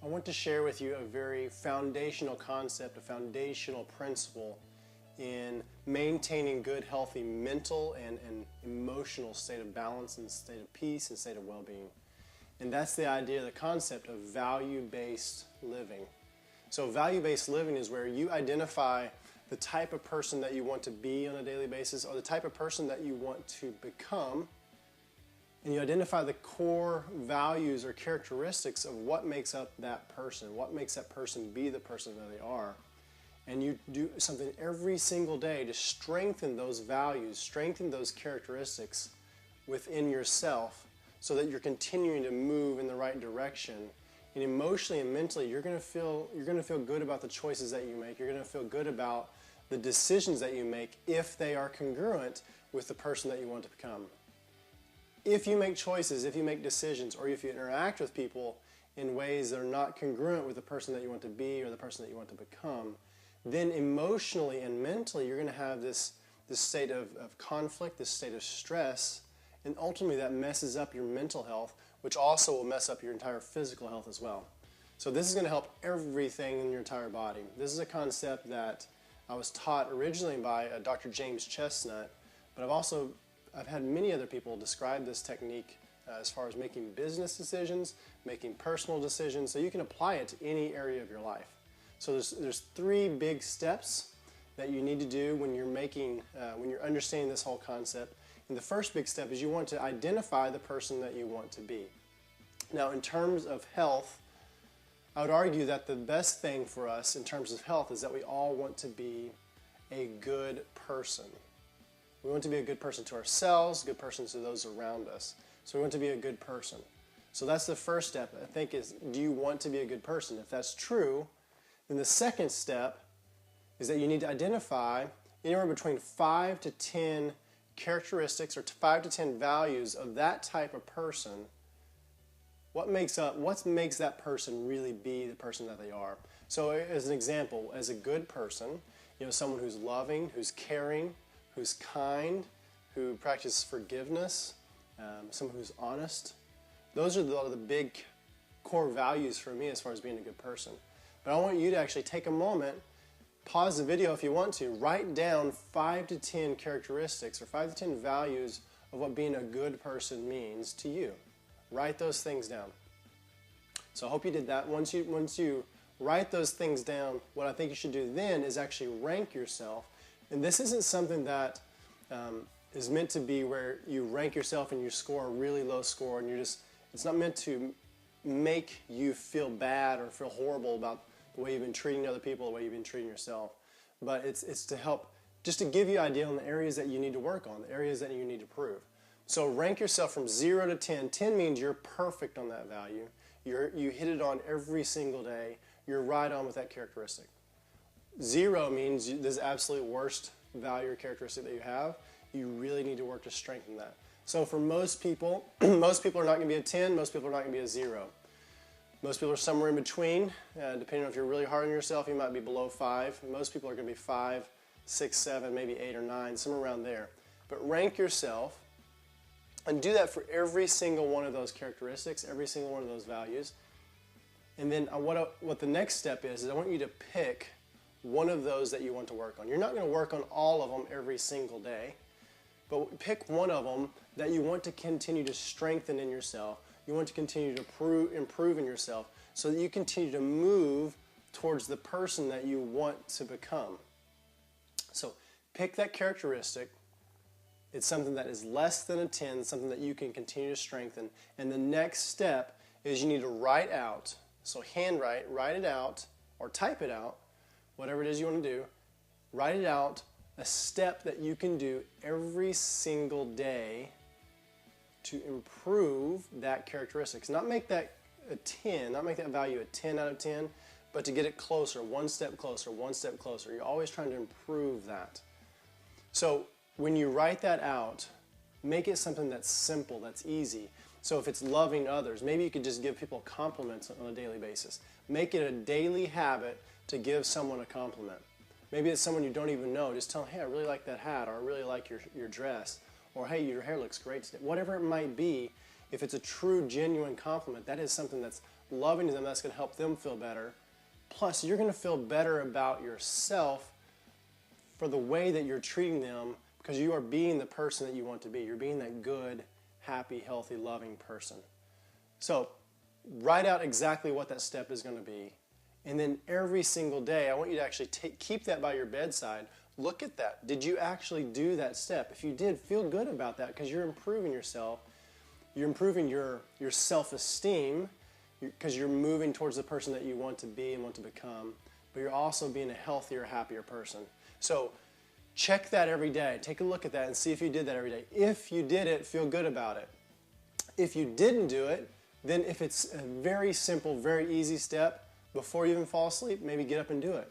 I want to share with you a very foundational concept, a foundational principle in maintaining good, healthy mental and emotional state of balance and state of peace and state of well-being. And that's the idea, the concept of value-based living. So value-based living is where you identify the type of person that you want to be on a daily basis or the type of person that you want to become, and you identify the core values or characteristics of what makes up that person, what makes that person be the person that they are. And you do something every single day to strengthen those values, strengthen those characteristics within yourself so that you're continuing to move in the right direction. And emotionally and mentally, you're going to feel good about the choices that you make. You're going to feel good about the decisions that you make if they are congruent with the person that you want to become. If you make choices, if you make decisions, or if you interact with people in ways that are not congruent with the person that you want to be or the person that you want to become, then emotionally and mentally you're going to have this state of conflict, this state of stress, and ultimately that messes up your mental health, which also will mess up your entire physical health as well. So this is going to help everything in your entire body. This is a concept that I was taught originally by Dr. James Chestnut, but I've had many other people describe this technique as far as making business decisions, making personal decisions, so you can apply it to any area of your life. So there's three big steps that you need to do when you're understanding this whole concept. And the first big step is you want to identify the person that you want to be. Now, in terms of health, I would argue that the best thing for us in terms of health is that we all want to be a good person. We want to be a good person to ourselves, a good person to those around us. So we want to be a good person. So that's the first step, I think, is do you want to be a good person? If that's true, then the second step is that you need to identify anywhere between 5 to 10 characteristics or 5 to 10 values of that type of person. What makes that person really be the person that they are? So as an example, as a good person, someone who's loving, who's caring, who's kind, who practices forgiveness, someone who's honest. Those are the big core values for me as far as being a good person. But I want you to actually take a moment, pause the video if you want to, write down 5 to 10 characteristics or 5 to 10 values of what being a good person means to you. Write those things down. So I hope you did that. Once you write those things down, what I think you should do then is actually rank yourself. And this isn't something that is meant to be where you rank yourself and you score a really low score and it's not meant to make you feel bad or feel horrible about the way you've been treating other people, the way you've been treating yourself. But it's to help, just to give you an idea on the areas that you need to work on, the areas that you need to improve. So rank yourself from 0 to 10. 10 means you're perfect on that value. You hit it on every single day. You're right on with that characteristic. 0 means this is the absolute worst value or characteristic that you have. You really need to work to strengthen that. So for most people, most people are not going to be a 10. Most people are not going to be a 0. Most people are somewhere in between. Depending on if you're really hard on yourself, you might be below 5. Most people are going to be 5, 6, 7, maybe 8 or 9, somewhere around there. But rank yourself and do that for every single one of those characteristics, every single one of those values. And then what the next step is I want you to pick one of those that you want to work on. You're not going to work on all of them every single day, but pick one of them that you want to continue to strengthen in yourself. You want to continue to improve in yourself so that you continue to move towards the person that you want to become. So pick that characteristic. It's something that is less than a 10, something that you can continue to strengthen. And the next step is you need to write out, so handwrite, write it out, or type it out, whatever it is you want to do. Write it out, a step that you can do every single day to improve that characteristic. Not make that a 10, not make that value a 10 out of 10, but to get it closer, one step closer, one step closer. You're always trying to improve that. So when you write that out, make it something that's simple, that's easy. So if it's loving others, maybe you could just give people compliments on a daily basis. Make it a daily habit to give someone a compliment. Maybe it's someone you don't even know. Just tell them, hey, I really like that hat, or I really like your dress, or hey, your hair looks great today. Whatever it might be, if it's a true, genuine compliment, that is something that's loving to them, that's going to help them feel better. Plus, you're going to feel better about yourself for the way that you're treating them, because you are being the person that you want to be. You're being that good, happy, healthy, loving person. So write out exactly what that step is going to be. And then every single day, I want you to actually keep that by your bedside. Look at that. Did you actually do that step? If you did, feel good about that, because you're improving yourself. You're improving your self-esteem, because you're moving towards the person that you want to be and want to become. But you're also being a healthier, happier person. So check that every day. Take a look at that and see if you did that every day. If you did it, feel good about it. If you didn't do it, then if it's a very simple, very easy step, before you even fall asleep, maybe get up and do it.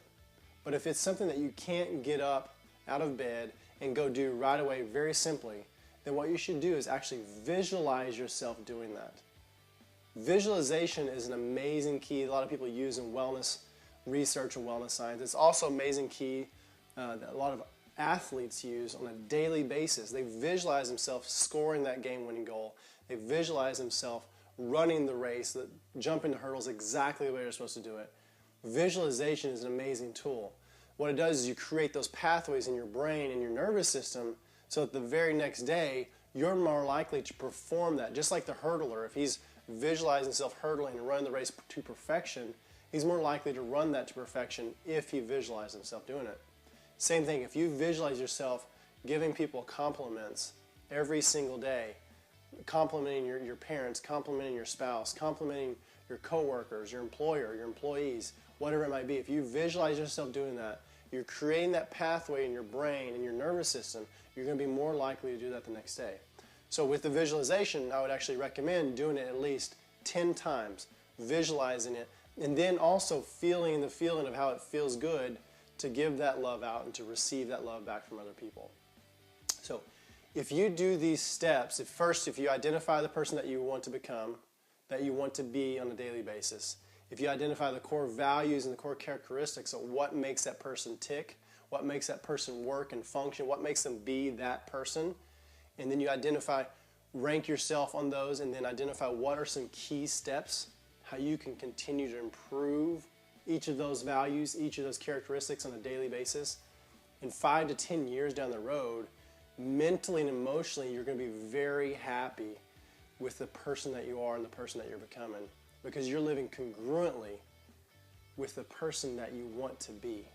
But if it's something that you can't get up out of bed and go do right away, very simply, then what you should do is actually visualize yourself doing that. Visualization is an amazing key a lot of people use in wellness research and wellness science. It's also an amazing key that a lot of athletes use on a daily basis. They visualize themselves scoring that game-winning goal. They visualize themselves running the race, jumping the hurdles exactly the way they're supposed to do it. Visualization is an amazing tool. What it does is you create those pathways in your brain and your nervous system so that the very next day you're more likely to perform that. Just like the hurdler, if he's visualizing himself hurdling and running the race to perfection, he's more likely to run that to perfection if he visualizes himself doing it. Same thing, if you visualize yourself giving people compliments every single day, complimenting your parents, complimenting your spouse, complimenting your coworkers, your employer, your employees, whatever it might be. If you visualize yourself doing that, you're creating that pathway in your brain and your nervous system. You're going to be more likely to do that the next day. So with the visualization, I would actually recommend doing it at least 10 times, visualizing it, and then also feeling the feeling of how it feels good to give that love out and to receive that love back from other people. So if you do these steps, if you identify the person that you want to become, that you want to be on a daily basis, if you identify the core values and the core characteristics of what makes that person tick, what makes that person work and function, what makes them be that person, and then you rank yourself on those, and then identify what are some key steps, how you can continue to improve each of those values, each of those characteristics on a daily basis. In 5 to 10 years down the road, mentally and emotionally, you're going to be very happy with the person that you are and the person that you're becoming, because you're living congruently with the person that you want to be.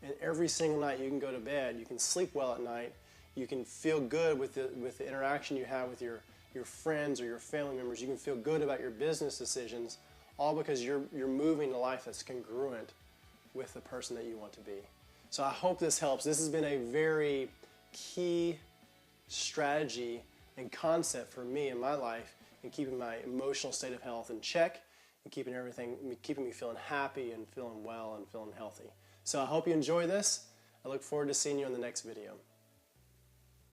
And every single night you can go to bed, you can sleep well at night, you can feel good with the interaction you have with your friends or your family members, you can feel good about your business decisions, all because you're moving a life that's congruent with the person that you want to be. So I hope this helps. This has been a very key strategy and concept for me in my life in keeping my emotional state of health in check and keeping me feeling happy and feeling well and feeling healthy. So I hope you enjoy this. I look forward to seeing you in the next video.